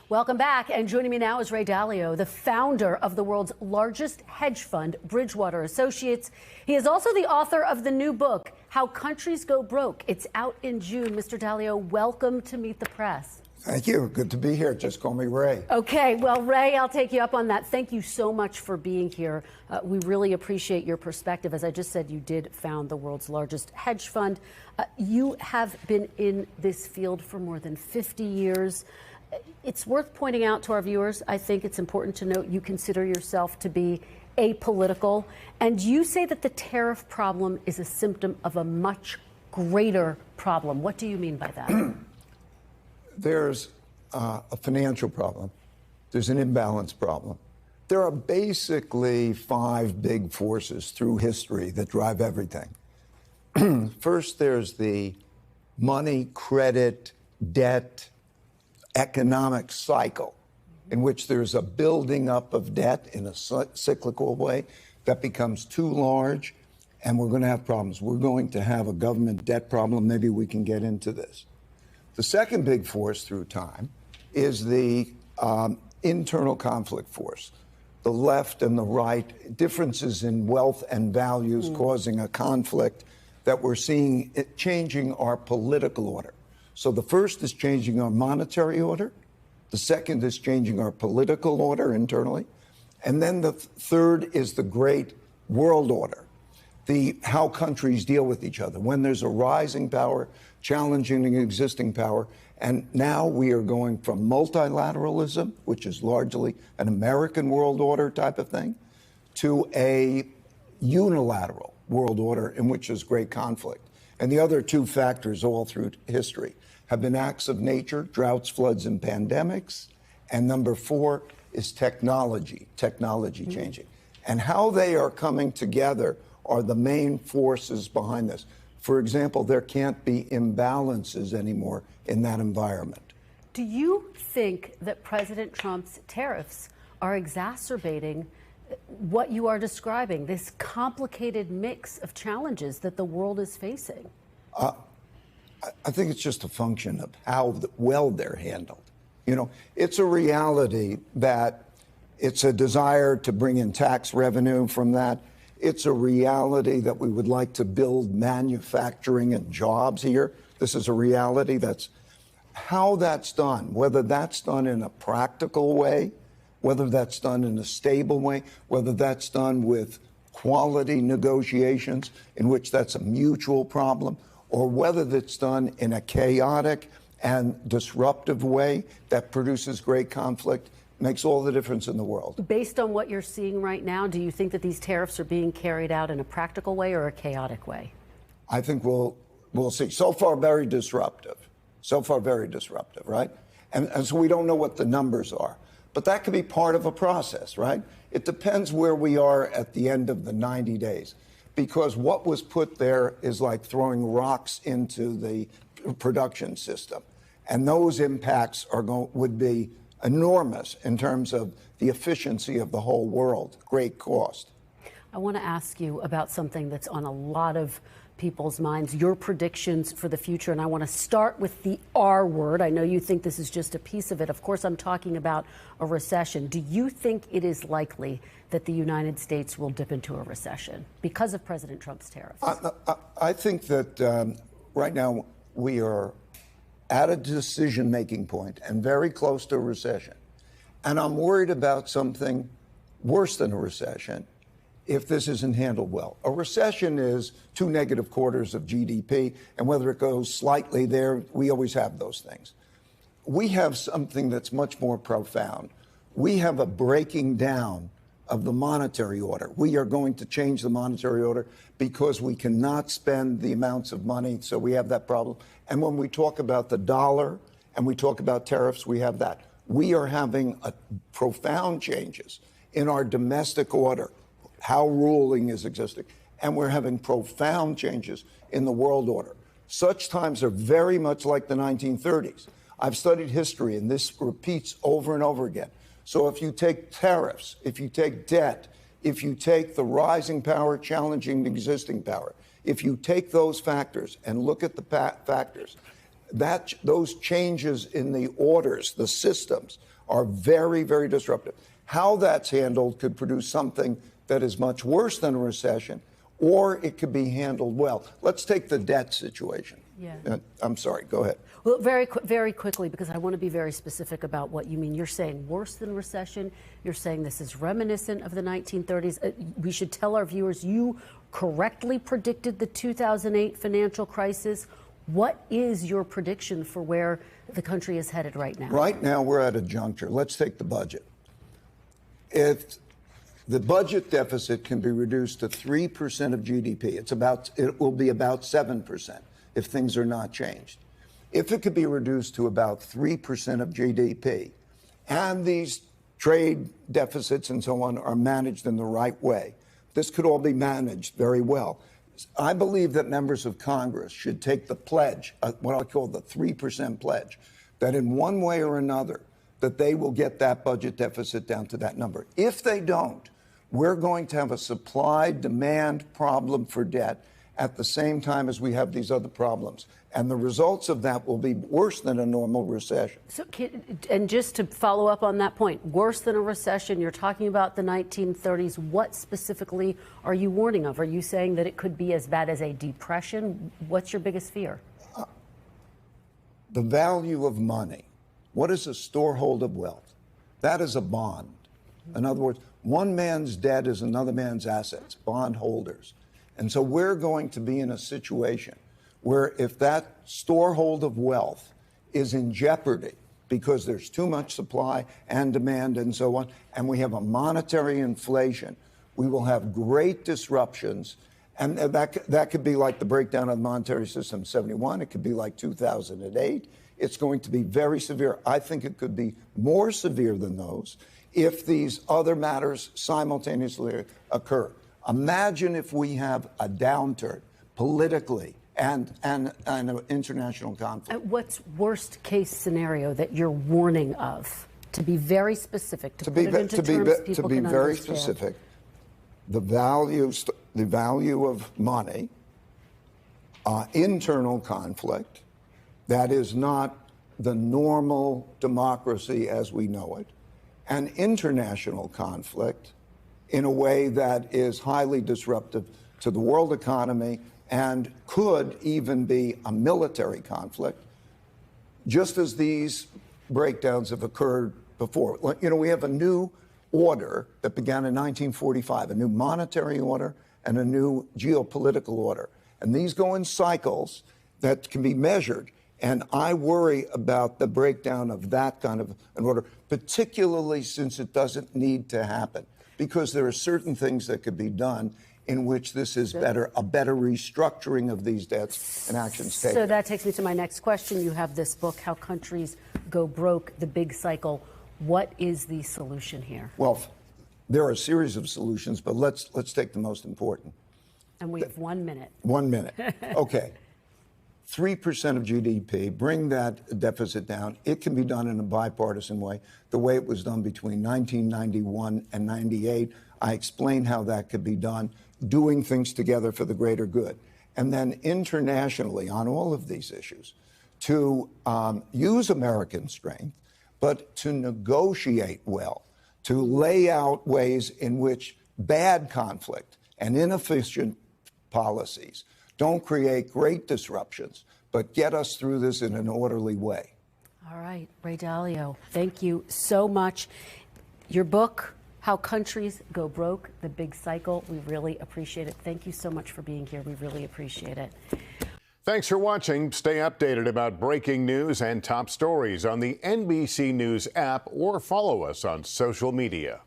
Welcome back. And joining me now is Ray Dalio, the founder of the world's largest hedge fund, Bridgewater Associates. He is also the author of the new book, How Countries Go Broke. It's out in June. Mr. Dalio, welcome to Meet the Press. Thank you. Good to be here. Just call me Ray. Okay. Well, Ray, I'll take you up on that. Thank you so much for being here. We really appreciate your perspective. As I just said, you did found the world's largest hedge fund. You have been in this field for more than 50 years. It's worth pointing out to our viewers, I think it's important to note you consider yourself to be apolitical, and you say that the tariff problem is a symptom of a much greater problem. What do you mean by that? There's a financial problem. There's an imbalance problem. There are basically 5 big forces through history that drive everything. First, there's the money, credit, debt, economic cycle in which there's a building up of debt in a cyclical way that becomes too large, and we're going to have problems. We're going to have a government debt problem. Maybe we can get into this. The second big force through time is the internal conflict force, the left and the right, differences in wealth and values causing a conflict that we're seeing it changing our political order. So the first is changing our monetary order. The second is changing our political order internally. And then the third is the great world order, how countries deal with each other. When there's a rising power, challenging the existing power. And now we are going from multilateralism, which is largely an American world order type of thing, to a unilateral world order in which there's great conflict. And the other 2 factors all through history have been acts of nature, droughts, floods, and pandemics. And number 4 is technology changing. And how they are coming together are the main forces behind this. For example, there can't be imbalances anymore in that environment. Do you think that President Trump's tariffs are exacerbating what you are describing, this complicated mix of challenges that the world is facing? I think it's just a function of how well they're handled. You know, it's a reality that it's a desire to bring in tax revenue from that. It's a reality that we would like to build manufacturing and jobs here. This is a reality. That's how that's done, whether that's done in a practical way, whether that's done in a stable way, whether that's done with quality negotiations in which that's a mutual problem, or whether that's done in a chaotic and disruptive way that produces great conflict, makes all the difference in the world. Based on what you're seeing right now, do you think that these tariffs are being carried out in a practical way or a chaotic way? I think we'll see. So far, very disruptive. So far, very disruptive, right? And so we don't know what the numbers are. But that could be part of a process, right? It depends where we are at the end of the 90 days. Because what was put there is like throwing rocks into the production system. And those impacts would be enormous in terms of the efficiency of the whole world, great cost. I want to ask you about something that's on a lot of people's minds, your predictions for the future. And I want to start with the R word. I know you think this is just a piece of it. Of course, I'm talking about a recession. Do you think it is likely that the United States will dip into a recession because of President Trump's tariffs? I think that right now we are at a decision-making point and very close to a recession. And I'm worried about something worse than a recession if this isn't handled well. A recession is 2 negative quarters of GDP, and whether it goes slightly there, we always have those things. We have something that's much more profound. We have a breaking down of the monetary order. We are going to change the monetary order because we cannot spend the amounts of money, so we have that problem. And when we talk about the dollar and we talk about tariffs, we have that. We are having profound changes in our domestic order, how ruling is existing, and we're having profound changes in the world order. Such times are very much like the 1930s. I've studied history, and this repeats over and over again. So if you take tariffs, if you take debt, if you take the rising power challenging the existing power, if you take those factors and look at the factors, those changes in the orders, the systems, are very, very disruptive. How that's handled could produce something that is much worse than a recession, or it could be handled well. Let's take the debt situation. Yeah. I'm sorry, go ahead. Well, very quickly, because I want to be very specific about what you mean. You're saying worse than recession. You're saying this is reminiscent of the 1930s. We should tell our viewers you correctly predicted the 2008 financial crisis. What is your prediction for where the country is headed right now? Right now, we're at a juncture. Let's take the budget. If the budget deficit can be reduced to 3% of GDP, it will be about 7% if things are not changed. If it could be reduced to about 3% of GDP, and these trade deficits and so on are managed in the right way, this could all be managed very well. I believe that members of Congress should take the pledge, what I call the 3% pledge, that in one way or another, that they will get that budget deficit down to that number. If they don't, we're going to have a supply-demand problem for debt at the same time as we have these other problems. And the results of that will be worse than a normal recession. So, and just to follow up on that point, worse than a recession, you're talking about the 1930s. What specifically are you warning of? Are you saying that it could be as bad as a depression? What's your biggest fear? The value of money. What is a storehold of wealth? That is a bond. In other words, one man's debt is another man's assets, bondholders. And so we're going to be in a situation where if that storehold of wealth is in jeopardy because there's too much supply and demand and so on, and we have a monetary inflation, we will have great disruptions. And that could be like the breakdown of the monetary system in 71. It could be like 2008. It's going to be very severe. I think it could be more severe than those if these other matters simultaneously occur. Imagine if we have a downturn politically and an international conflict. What's worst case scenario that you're warning of? To be very specific, to put it into terms people can very understand. Specific, the value of money, internal conflict, that is not the normal democracy as we know it, and international conflict in a way that is highly disruptive to the world economy and could even be a military conflict, just as these breakdowns have occurred before. You know, we have a new order that began in 1945, a new monetary order and a new geopolitical order. And these go in cycles that can be measured. And I worry about the breakdown of that kind of an order, particularly since it doesn't need to happen, because there are certain things that could be done in which this is a better restructuring of these debts and actions taken. So that takes me to my next question. You have this book, How Countries Go Broke, The Big Cycle. What is the solution here? Well, there are a series of solutions, but let's take the most important. And we have 1 minute. 1 minute. Okay. 3% of GDP, bring that deficit down. It can be done in a bipartisan way, the way it was done between 1991 and 98. I explained how that could be done, doing things together for the greater good. And then internationally on all of these issues, to use American strength, but to negotiate well, to lay out ways in which bad conflict and inefficient policies don't create great disruptions, but get us through this in an orderly way. All right, Ray Dalio, thank you so much. Your book, How Countries Go Broke, The Big Cycle, we really appreciate it. Thank you so much for being here. We really appreciate it. Thanks for watching. Stay updated about breaking news and top stories on the NBC News app or follow us on social media.